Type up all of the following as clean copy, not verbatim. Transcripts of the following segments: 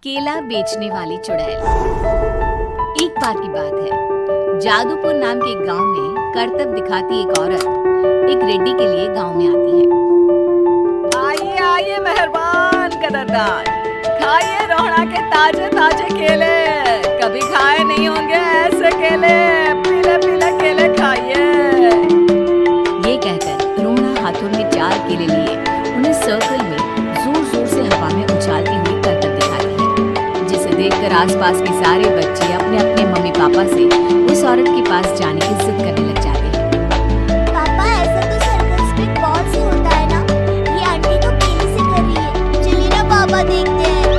केला बेचने वाली चुड़ैल। एक बार की बात है, जादूपुर नाम के एक गांव में करतब दिखाती एक औरत एक रेड्डी के लिए गांव में आती है। आइए आइए मेहरबान कदरदान, खाइए रोहड़ा के ताजे ताजे केले। कभी खाए नहीं होंगे ऐसे केले, पीले पीले केले खाइए। ये कहकर रोहड़ा हाथों में 4 केले लिए उन्हें सर्कल में जोर जोर से हवा में उछालती हुई करतब दिखाती है, जिसे देखकर आसपास के सारे बच्चे अपने अपने मम्मी पापा से उस औरत के पास जाने की जिद करने लग जाते हैं। पापा, ऐसा तो सर्कस में बहुत से होता है ना। ये आंटी तो केले से कर रही है, चलिए ना पापा देखते हैं।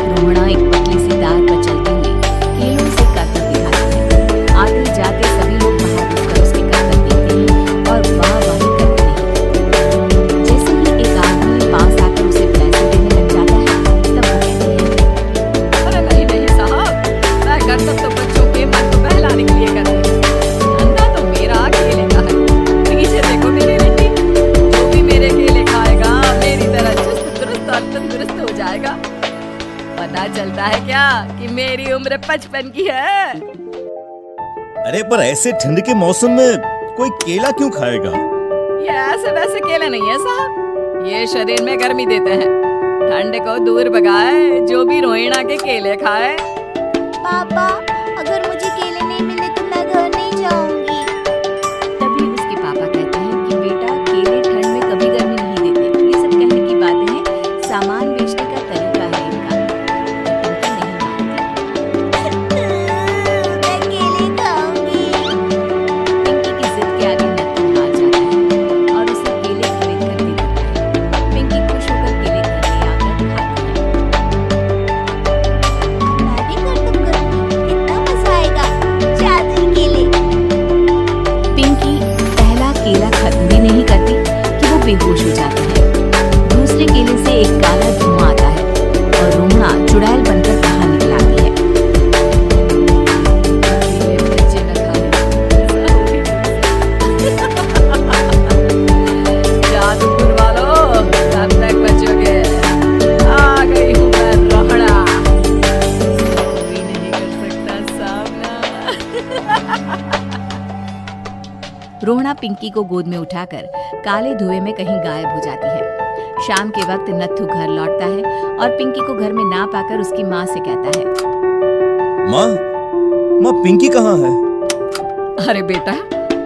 रोहड़ा एक पतली सी तार पर चलती हुई केलों से करतब दिखाती है। आते जाते सभी लोग वहां रुककर उसके करतब देखते हैं और वाह-वाही करते हैं। जैसे ही एक आदमी पास आकर उसे पैसे देने लग जाता है, तब वो कहती है, अरे नहीं नहीं साहब, मैं करतब तो बच्चों के मन को बहलाने के लिए करती हूँ। धंधा तो मेरा केले का है। पीछे देखो मेरी बेटी, जो भी मेरे केले खाएगा मेरी तरह चुस्त दुरुस्त और तंदुरुस्त हो जाएगा। पता चलता है क्या कि मेरी उम्र 55 की है। अरे पर ऐसे ठंड के मौसम में कोई केला क्यों खाएगा? ये ऐसे वैसे केले नहीं है साहब, ये शरीर में गर्मी देते हैं, ठंड को दूर भगाए। जो भी रोहिणा के केले खाए। पापा, अगर मुझे केले नहीं मिले तो मैं घर नहीं जाऊंगी। तभी उसके पापा कहते हैं कि बेटा, केले ठंड में कभी गर्मी नहीं देते। ये सब कहने की बातें हैं, सामान बेचने का तरीका है इनका। पिंकी नहीं मानती। मैं केले खाऊंगी। पिंकी की जिद के आगे नत्थू हार जाता है और उसे केले खरीद कर दे देता है। पिंकी खुश होकर केले घर ले आकर खाती है। मैं भी करतब करूंगी, कितना मजा आएगा। जादुई केले। पिंकी पहला केला खत्म भी नहीं करती कि वो बेहोश हो जाती है। दूसरे केले से एक काला धुआं आता है और रोहड़ा चुड़ैल बनकर बाहर निकल आती है। केले बच्चे न खाए, ऐसा हो भी नहीं सकता। जादूपुर वालों, कब तक बचोगे? आ गई हूँ मैं रोहड़ा, कोई नहीं कर सकता सामना। रोहड़ा पिंकी को गोद में उठाकर काले धुएं में कहीं गायब हो जाती है। शाम के वक्त नत्थू घर लौटता है और पिंकी को घर में ना पाकर उसकी माँ से कहता है, माँ पिंकी कहाँ है? अरे बेटा,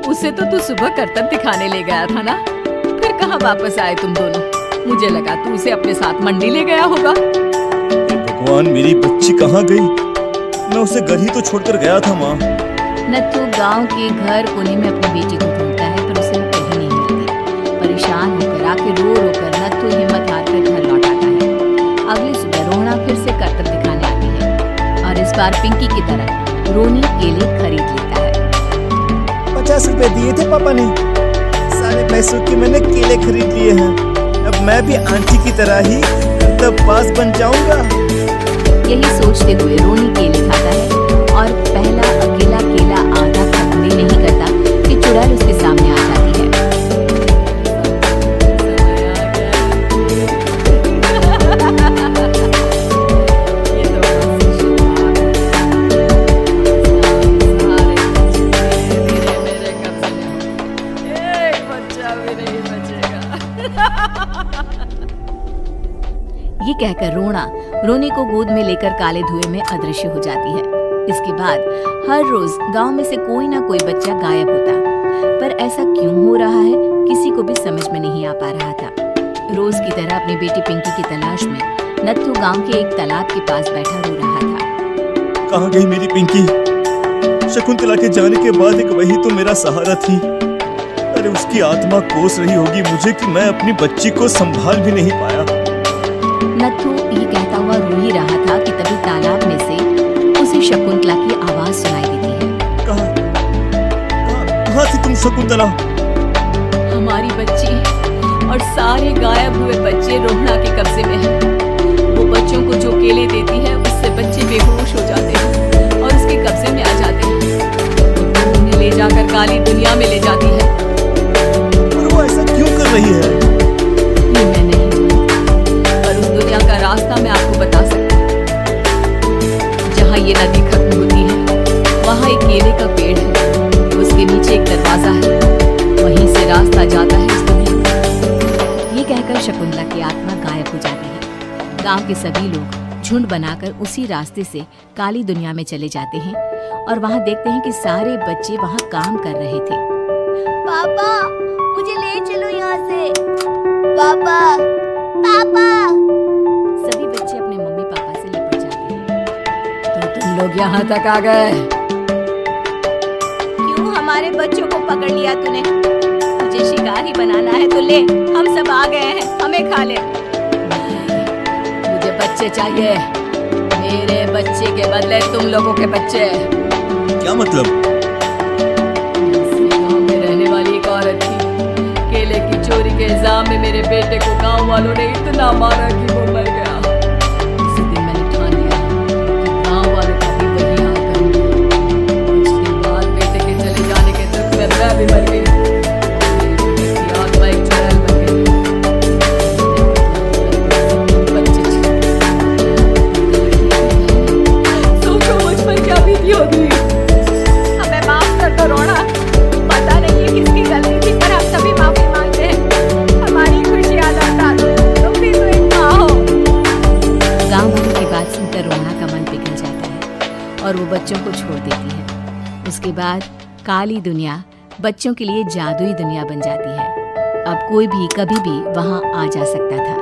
उसे तो तू सुबह करतब दिखाने ले गया था ना, फिर कहाँ वापस आए तुम दोनों? मुझे लगा तू उसे अपने साथ मंडी ले गया होगा। हे भगवान, मेरी बच्ची कहाँ गई? मैं उसे घर ही तो छोड़कर गया था माँ। नत्थू गांव के घर कोने में अपनी बेटी को ढूंढता है, पर उसे वो कहीं नहीं मिलती। परेशान होकर आके रो रो कर नत्थू हिम्मत हार कर घर लौट आता है। अगली सुबह रोहड़ा फिर से करतब दिखाने आती है और इस बार पिंकी की तरह रोनी केले खरीद लेता है। 50 रुपए दिए थे पापा ने, सारे पैसों के मैंने केले खरीद लिए हैं। अब मैं भी आंटी की तरह ही करतब पास बन जाऊंगा। यही सोचते हुए रोनी केले खाता है और पहला अकेला केला आधा खत्म भी नहीं करता कि चुड़ैल उसके सामने आ जाती है। समय आ गया। ये तो बस शुरुआत है। सारे बच्चे मेरे कब्जे में होंगे। एक बच्चा भी नहीं बचेगा। ये कहकर रोना रोनी को गोद में लेकर काले धुएं में अदृश्य हो जाती है। इसके बाद हर रोज गांव में से कोई ना कोई बच्चा गायब होता, पर ऐसा क्यों हो रहा है किसी को भी समझ में नहीं आ पा रहा था। रोज की तरह अपनी बेटी पिंकी की तलाश में नत्थू गांव के एक तालाब के पास बैठा रो रहा था। कहाँ गई मेरी पिंकी? शकुंतला के जाने के बाद एक वही तो मेरा सहारा थी। अरे उसकी आत्मा कोस रही होगी मुझे कि मैं अपनी बच्ची को संभाल भी नहीं पाया। नत्थू ये कहता हुआ रो ही रहा था कि तभी तालाब में से उसे शकुंतला की आवाज सुनाई देती है। कहाँ थी तुम शकुंतला? हमारी बच्ची और सारे गायब हुए बच्चे रोहड़ा के कब्जे में हैं। वो बच्चों को जो केले देती है उससे बच्चे बेहोश हो जाते हैं और उसके कब्जे में आ जाते हैं। वो उन्हें ले जाकर काली दुनिया में ले जाती है। और वो ऐसा क्यों कर रही है? ये मैं नहीं जानती, पर उस दुनिया का रास्ता मैं आपको बता सकती हूँ। एक केले का पेड़ है, उसके नीचे एक दरवाजा है, वहीं से रास्ता जाता है इस दुनिया का। ये कहकर शकुंतला की आत्मा गायब हो जाती है। गांव के सभी लोग झुंड बनाकर उसी रास्ते से काली दुनिया में चले जाते हैं और वहां देखते हैं कि सारे बच्चे वहां काम कर रहे थे। पापा मुझे ले चलो यहाँ से। पापा पापा। सभी बच्चे अपने मम्मी पापा से लिपट जाते हैं। तो तुम लोग यहाँ तक आ गए? क्यों हमारे बच्चों को पकड़ लिया तूने? तुझे शिकार ही बनाना है तो ले, हम सब आ गए हैं, हमें खा ले। मुझे बच्चे चाहिए, मेरे बच्चे के बदले तुम लोगों के बच्चे। क्या मतलब? गांव में रहने वाली एक औरत थी, केले की चोरी के इल्जाम में मेरे बेटे को गांव वालों ने इतना मारा कि वो मर गया। उसी दिन मैंने ठान लिया कि गांव वालों का भी वही हाल करूंगी। कुछ दिन बाद बेटे के चले जाने के दुख में मैं भी मर गई। मेरी बेटी की आत्मा एक चुड़ैल बन गई। बच्चे सोचो मुझ पर क्या बीती होगी। हमें माफ कर दो रोना, पता नहीं है किसकी गलती थी पर हम सभी माफी मांगते हैं। हमारी खुशियां लौटा दो, तुम भी तो एक माँ हो। गांव वालों की बात सुनकर रोना का मन पिघल जाता है और वो बच्चों को छोड़ देती है। उसके बाद काली दुनिया बच्चों के लिए जादुई दुनिया बन जाती है। अब कोई भी कभी भी वहां आ जा सकता था।